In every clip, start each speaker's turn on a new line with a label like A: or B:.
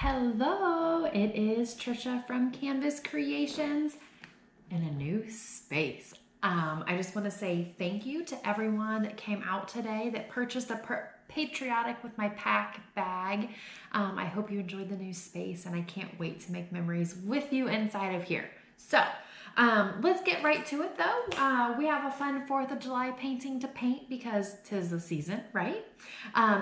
A: Hello, it is Trisha from Canvas Creations in a new space. I just want to say thank you to everyone that came out today that purchased the Patriotic with my pack bag. I hope you enjoyed the new space and I can't wait to make memories with you inside of here. So let's get right to it though. We have a fun 4th of July painting to paint because 'tis the season, right?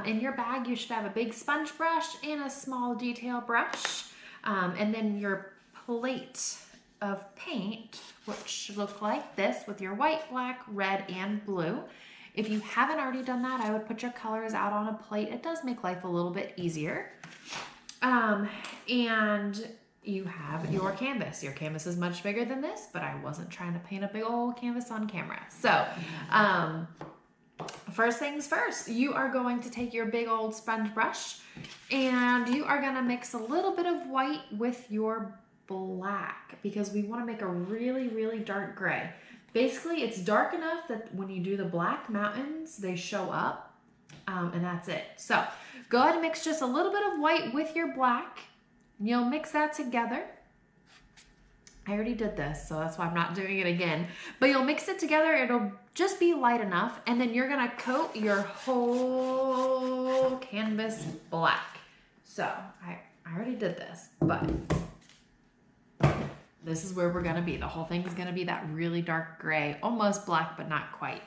A: In your bag, you should have a big sponge brush and a small detail brush. And then your plate of paint, which should look like this with your white, black, red, and blue. If you haven't already done that, I would put your colors out on a plate. It does make life a little bit easier. And you have your canvas. Your canvas is much bigger than this, but I wasn't trying to paint a big old canvas on camera. So, first things first, you are going to take your big old sponge brush and you are gonna mix a little bit of white with your black because we wanna make a really, really dark gray. Basically, it's dark enough that when you do the black mountains, they show up, and that's it. So, go ahead and mix just a little bit of white with your black. You'll mix that together. I already did this, so that's why I'm not doing it again. But you'll mix it together, it'll just be light enough, and then you're gonna coat your whole canvas black. So, I already did this, but this is where we're gonna be. The whole thing is gonna be that really dark gray, almost black, but not quite.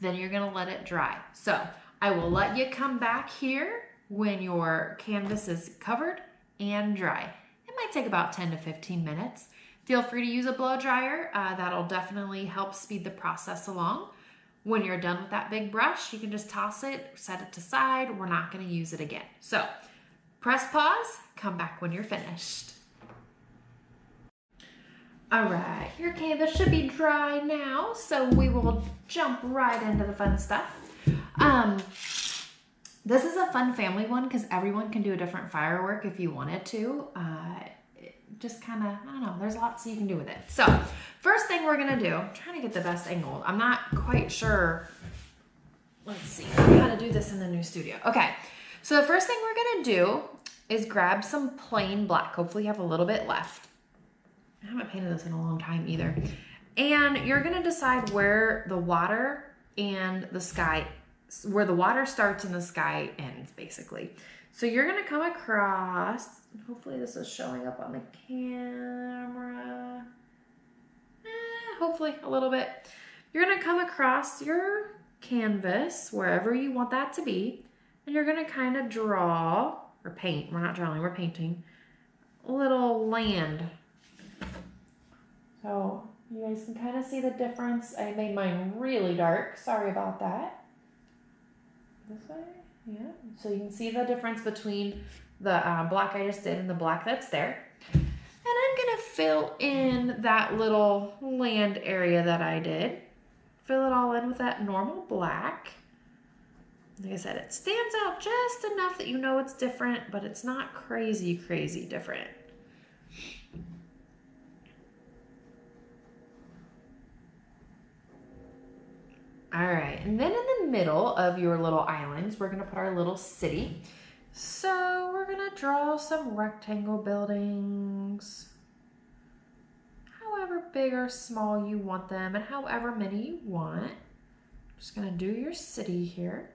A: Then you're gonna let it dry. So I will let you come back here when your canvas is covered and dry. It might take about 10 to 15 minutes. Feel free to use a blow dryer. That'll definitely help speed the process along. When you're done with that big brush, you can just toss it, set it aside. We're not gonna use it again. So press pause, come back when you're finished. All right, your canvas should be dry now, so we will jump right into the fun stuff. This is a fun family one because everyone can do a different firework if you wanted to. Just kind of, I don't know, there's lots you can do with it. So, first thing we're gonna do, I'm trying to get the best angle. I'm not quite sure, let's see, how to do this in the new studio. Okay, so the first thing we're gonna do is grab some plain black. Hopefully you have a little bit left. I haven't painted this in a long time either. And you're gonna decide where the water and the sky, where the water starts and the sky ends, basically. So you're gonna come across, hopefully this is showing up on the camera. Hopefully a little bit. You're gonna come across your canvas, wherever you want that to be, and you're gonna kind of draw, or paint, we're not drawing, we're painting, a little land. So you guys can kind of see the difference. I made mine really dark. Sorry about that. This way, yeah. So you can see the difference between the black I just did and the black that's there. And I'm gonna fill in that little land area that I did. Fill it all in with that normal black. Like I said, it stands out just enough that you know it's different, but it's not crazy, crazy different. All right, and then in the middle of your little islands, we're gonna put our little city. So we're gonna draw some rectangle buildings, however big or small you want them and however many you want. Just gonna do your city here.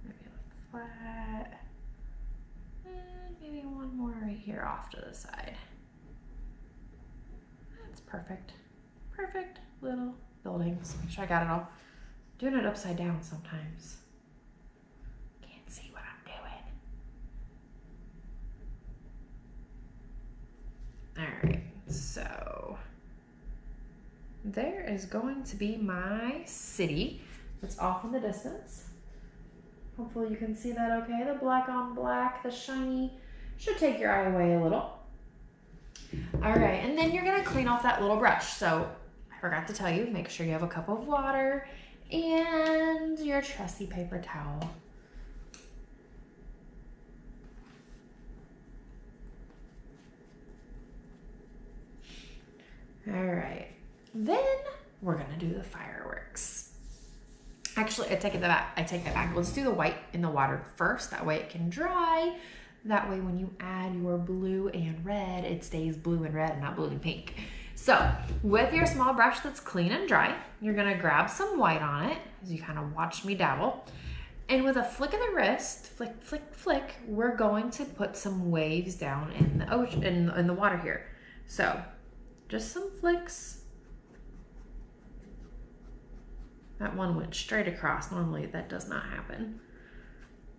A: Maybe a flat. Maybe one more right here off to the side. That's perfect. Perfect little buildings. Make sure I got it all. Doing it upside down sometimes. Can't see what I'm doing. All right, so there is going to be my city that's off in the distance. Hopefully you can see that okay. The black on black, the shiny, should take your eye away a little. All right, and then you're gonna clean off that little brush. So I forgot to tell you, make sure you have a cup of water and your trusty paper towel. All right, Then we're gonna do the fireworks. Actually, I take that back. Let's do the white in the water first. That way it can dry. That way when you add your blue and red, it stays blue and red and not blue and pink. So with your small brush that's clean and dry, you're gonna grab some white on it, as you kind of watched me dabble. And with a flick of the wrist, flick, flick, flick, we're going to put some waves down in the ocean, in the water here. So just some flicks. That one went straight across. Normally that does not happen.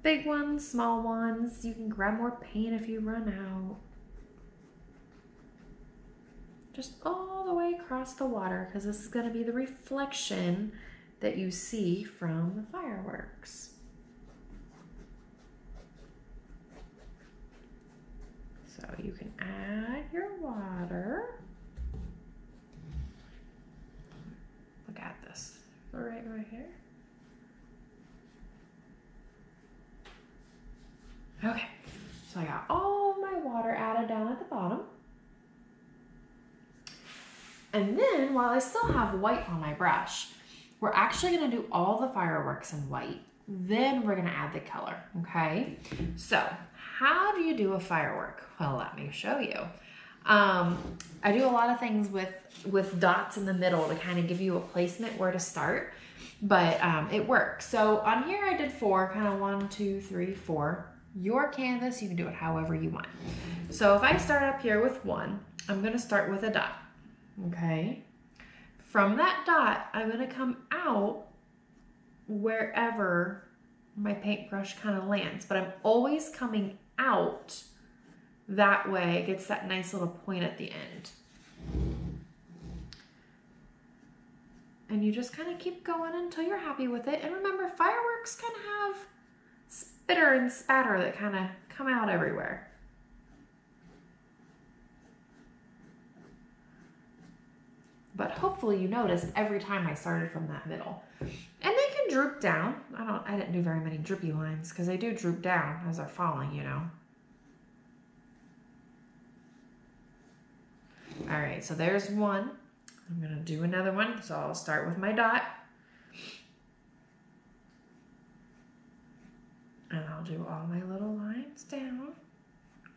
A: Big ones, small ones. You can grab more paint if you run out. Just all the way across the water, because this is going to be the reflection that you see from the fireworks. So you can add your water. Look at this. Right here. Okay, so I got all my water added down at the bottom. And then while I still have white on my brush, we're actually gonna do all the fireworks in white. Then we're gonna add the color, okay? So how do you do a firework? Well, let me show you. I do a lot of things with dots in the middle to kind of give you a placement where to start, but it works. So on here I did 4, kind of 1, 2, 3, 4. Your canvas, you can do it however you want. So if I start up here with 1, I'm gonna start with a dot, okay? From that dot, I'm gonna come out wherever my paintbrush kind of lands, but I'm always coming out. That way it gets that nice little point at the end. And you just kind of keep going until you're happy with it. And remember, fireworks kind of have spitter and spatter that kind of come out everywhere. But hopefully you noticed every time I started from that middle. And they can droop down. I didn't do very many droopy lines because they do droop down as they're falling, you know. All right, so there's 1. I'm gonna do another one. So I'll start with my dot. And I'll do all my little lines down.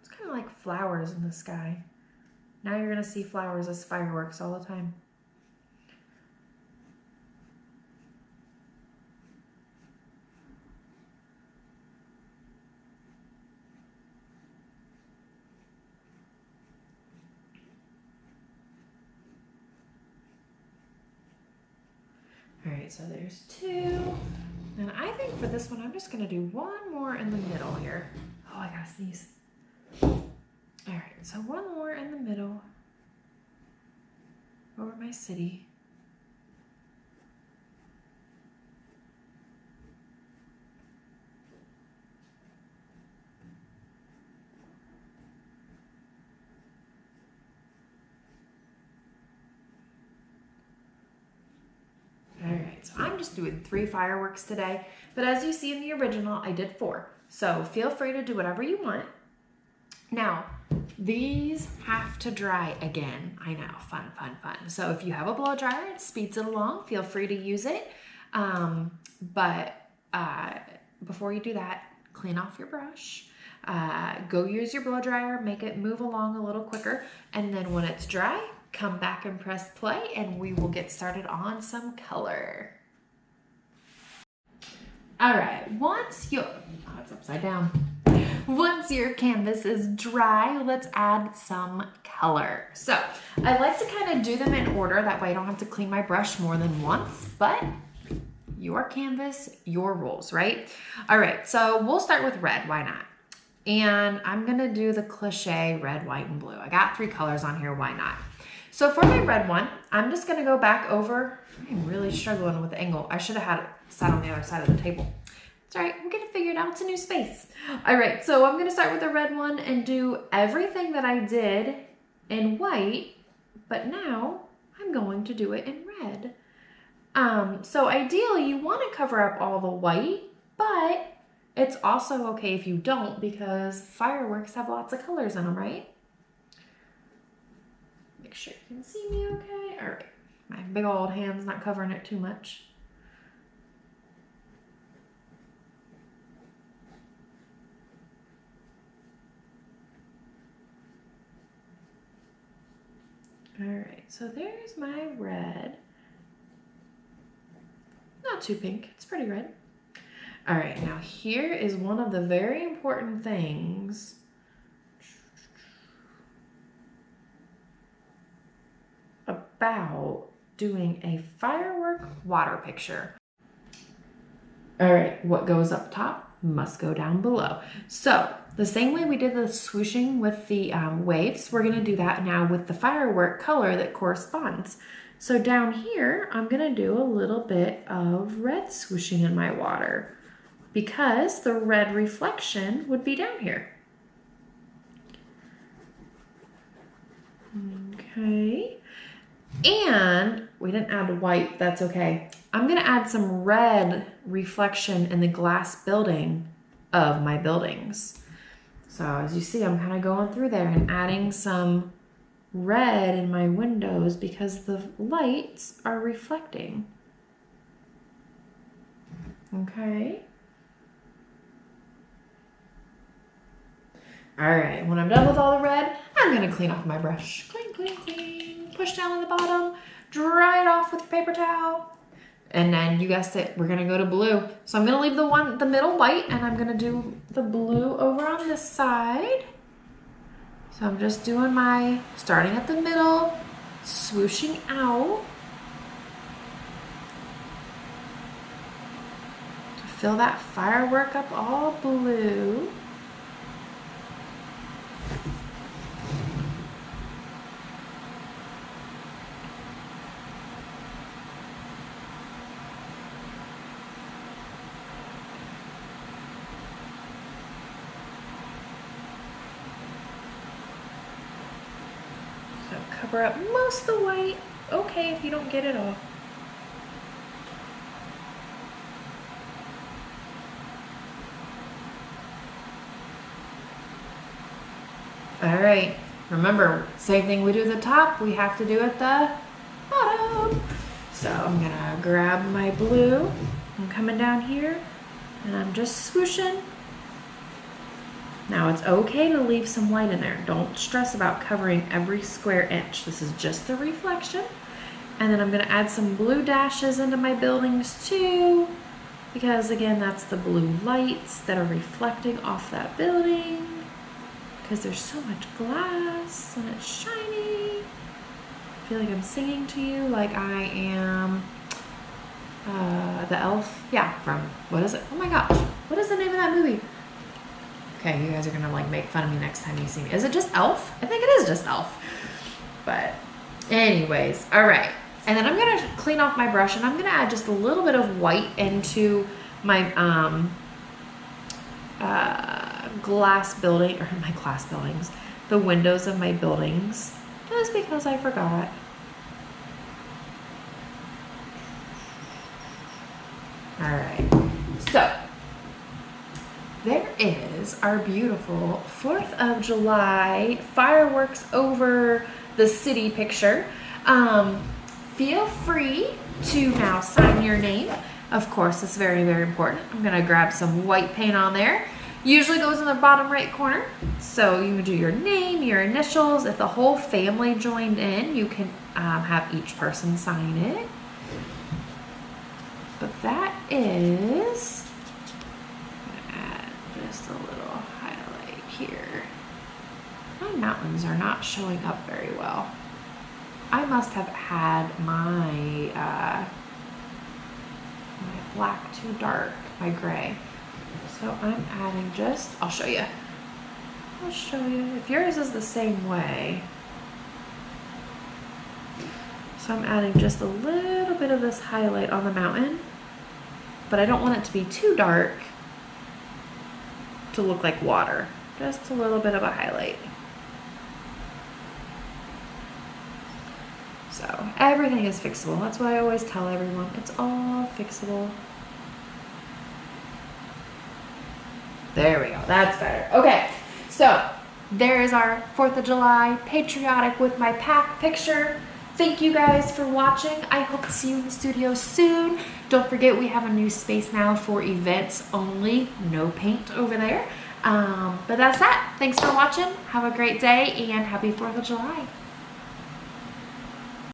A: It's kind of like flowers in the sky. Now you're gonna see flowers as fireworks all the time. All right, so there's 2. And I think for this one, I'm just gonna do 1 more in the middle here. Oh, I gotta sneeze. All right, so 1 more in the middle over my city. So I'm just doing 3 fireworks today, but as you see in the original, I did 4. So feel free to do whatever you want. Now, these have to dry again. I know, fun, fun, fun. So if you have a blow dryer, it speeds it along. Feel free to use it. But before you do that, clean off your brush. Go use your blow dryer, make it move along a little quicker. And then when it's dry, come back and press play and we will get started on some color. All right, it's upside down. Once your canvas is dry, let's add some color. So I like to kind of do them in order. That way I don't have to clean my brush more than once, but your canvas, your rules, right? All right, so we'll start with red, why not? And I'm gonna do the cliche red, white, and blue. I got 3 colors on here, why not? So for my red one, I'm just gonna go back over. I'm really struggling with the angle. I should have had it sat on the other side of the table. It's all right, we're gonna figure it out, it's a new space. All right, so I'm gonna start with the red one and do everything that I did in white, but now I'm going to do it in red. So ideally you wanna cover up all the white, but it's also okay if you don't because fireworks have lots of colors in them, right? Make sure you can see me okay. All right, My big old hand's not covering it too much. All right, so there's my red. Not too pink, it's pretty red. All right, now here is one of the very important things. About doing a firework water picture. All right, what goes up top must go down below. So the same way we did the swooshing with the waves, we're gonna do that now with the firework color that corresponds. So down here, I'm gonna do a little bit of red swooshing in my water because the red reflection would be down here. Okay. And we didn't add white, that's okay. I'm gonna add some red reflection in the glass building of my buildings. So as you see, I'm kind of going through there and adding some red in my windows because the lights are reflecting. Okay. All right, when I'm done with all the red, I'm gonna clean off my brush. Clean, clean, clean. Push down on the bottom, dry it off with a paper towel. And then you guessed it, we're gonna go to blue. So I'm gonna leave the middle white and I'm gonna do the blue over on this side. So I'm just doing starting at the middle, swooshing out. To fill that firework up all blue. Cover up most of the white. Okay, if you don't get it all. All right, remember, same thing we do at the top, we have to do at the bottom. So I'm gonna grab my blue. I'm coming down here and I'm just swooshing. Now it's okay to leave some white in there. Don't stress about covering every square inch. This is just the reflection. And then I'm gonna add some blue dashes into my buildings too, because again, that's the blue lights that are reflecting off that building because there's so much glass and it's shiny. I feel like I'm singing to you like I am the elf. Yeah, from, what is it? Oh my gosh, what is the name of that movie? Okay, you guys are gonna like make fun of me next time you see me. Is it just Elf? I think it is just Elf. But anyways, all right. And then I'm gonna clean off my brush and I'm gonna add just a little bit of white into my glass building, or my glass buildings, the windows of my buildings, just because I forgot. All right, so there is our beautiful 4th of July fireworks over the city picture. Feel free to now sign your name. Of course, it's very, very important. I'm gonna grab some white paint on there. Usually goes in the bottom right corner. So you can do your name, your initials. If the whole family joined in, you can have each person sign it. But that is, I'm gonna add just a little highlight here. My mountains are not showing up very well. I must have had my black too dark, my gray. So I'm adding just, I'll show you. I'll show you. If yours is the same way. So I'm adding just a little bit of this highlight on the mountain, but I don't want it to be too dark to look like water. Just a little bit of a highlight. So everything is fixable. That's what I always tell everyone. It's all fixable. There we go. That's better. Okay. So there is our 4th of July patriotic with my pack picture. Thank you guys for watching. I hope to see you in the studio soon. Don't forget we have a new space now for events only. No paint over there. But that's that. Thanks for watching. Have a great day and happy 4th of July.